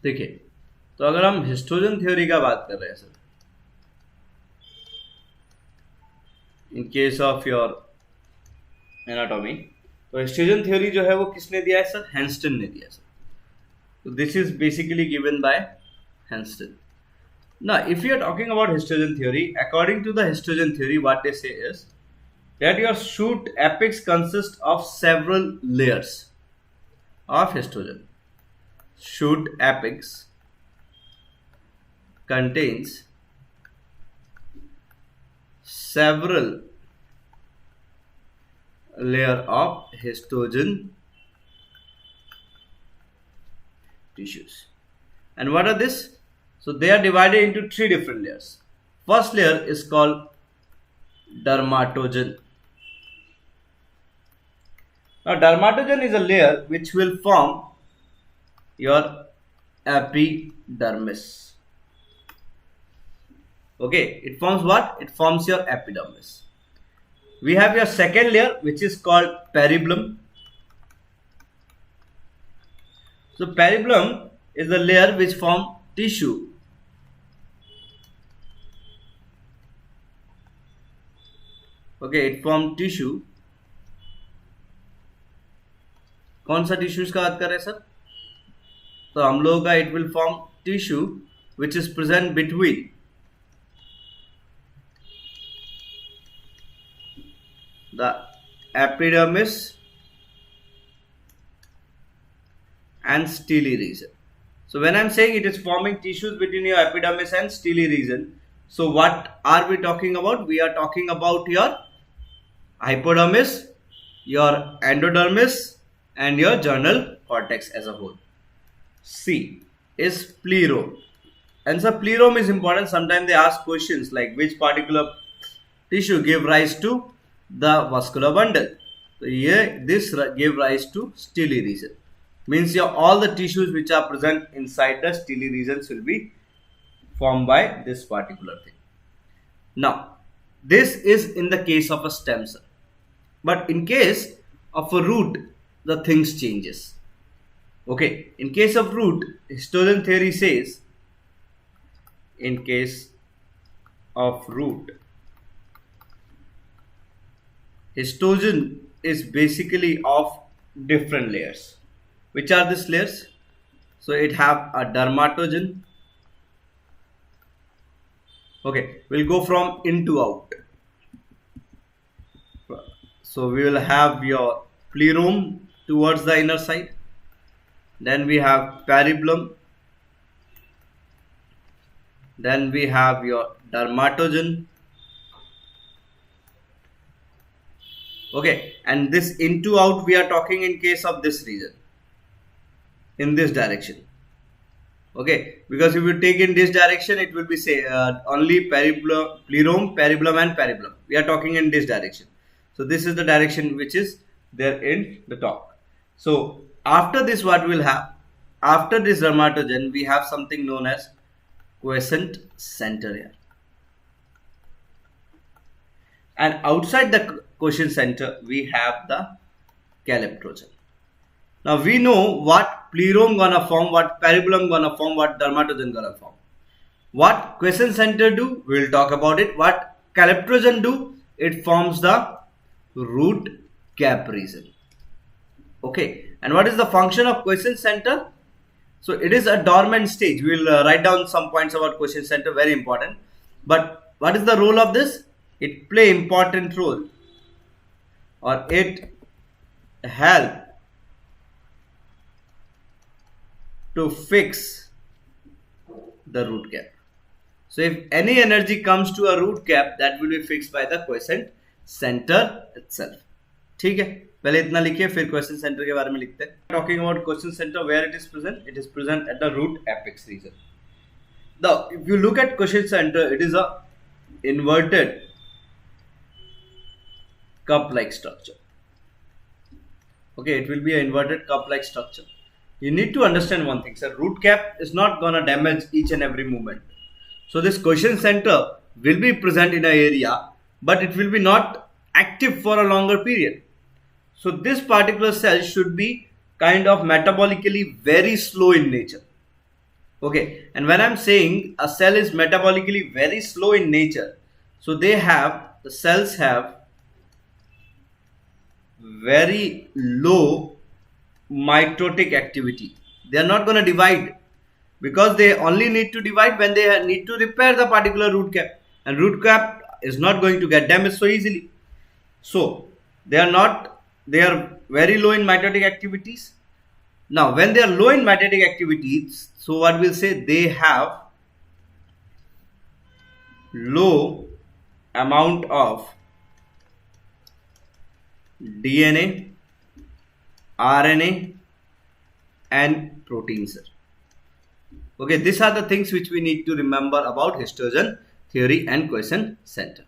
देखिए, तो अगर हम हिस्टोजन थ्योरी का बात कर रहे हैं sir, in case of your anatomy, तो हिस्टोजन थ्योरी जो है वो किसने दिया है सर? हैंस्टन ने दिया सर. तो this is basically given by Hanston. Now, if you are talking about histogen theory, according to the histogen theory, what they say is that your shoot apex consists of several layers of histogen. Shoot apex contains several layer of histogen tissues. And what are this? So they are divided into three different layers. First layer is called dermatogen. Now dermatogen is a layer which will form your epidermis. Okay, it forms what? It forms your epidermis. We have your second layer which is called peribulum. So peribulum is the layer which form tissue. Okay, it form tissue. कौन सा tissues का बात कर रहे हैं sir? तो हम लोगों का it will form tissue which is present between the epidermis and steely region. So when I'm saying it is forming tissues between your epidermis and steely region, so what are we talking about? We are talking about your hypodermis, your endodermis and your journal cortex as a whole. C is plerome. And so plerome is important. Sometimes they ask questions like which particular tissue gave rise to the vascular bundle. So here this gave rise to steely region. Means your all the tissues which are present inside the steely regions will be formed by this particular thing. Now, this is in the case of a stem cell. But in case of a root, the things changes. Okay, in case of root, histogen theory says, in case of root, histogen is basically of different layers. Which are these layers? So it have a dermatogen. Okay, we'll go from in to out. So we will have your plerome towards the inner side. Then we have peribulum. Then we have your dermatogen. Okay, and this in to out we are talking in case of this region. In this direction. Okay, because if you take in this direction, it will be say only peribulum, plerome, peribulum and peribulum. We are talking in this direction. So this is the direction which is there in the top. So after this, what we'll have? After this dermatogen, we have something known as quiescent center here. And outside the quiescent center, we have the calyptrogen. Now we know what plerome gonna form, what peribulum gonna form, what dermatogen gonna form. What quiescent center do? We'll talk about it. What calyptrogen do? It forms the root cap region. Okay, and what is the function of quiescent center? So it is a dormant stage. We'll write down some points about quiescent center, very important. But what is the role of this? It play important role, or it help to fix the root cap. So if any energy comes to a root cap, that will be fixed by the quiescent center itself. ठीक है, पहले इतना लिखिए फिर quiescent center के बारे में लिखते हैं. Talking about quiescent center, where it is present? It is present at the root apex region. Now, if you look at quiescent center, it is a inverted cup-like structure. Okay, it will be an inverted cup-like structure. You need to understand one thing, sir. Root cap is not gonna damage each and every movement. So this quiescent center will be present in an area, but it will be not active for a longer period. So this particular cell should be kind of metabolically very slow in nature. Okay, and when I'm saying a cell is metabolically very slow in nature, so the cells have very low mitotic activity. They are not going to divide, because they only need to divide when they need to repair the particular root cap, and root cap is not going to get damaged so easily. So they are very low in mitotic activities. Now when they are low in mitotic activities, so what we'll say, they have low amount of DNA, RNA and proteins. Okay, these are the things which we need to remember about histogen theory and question center.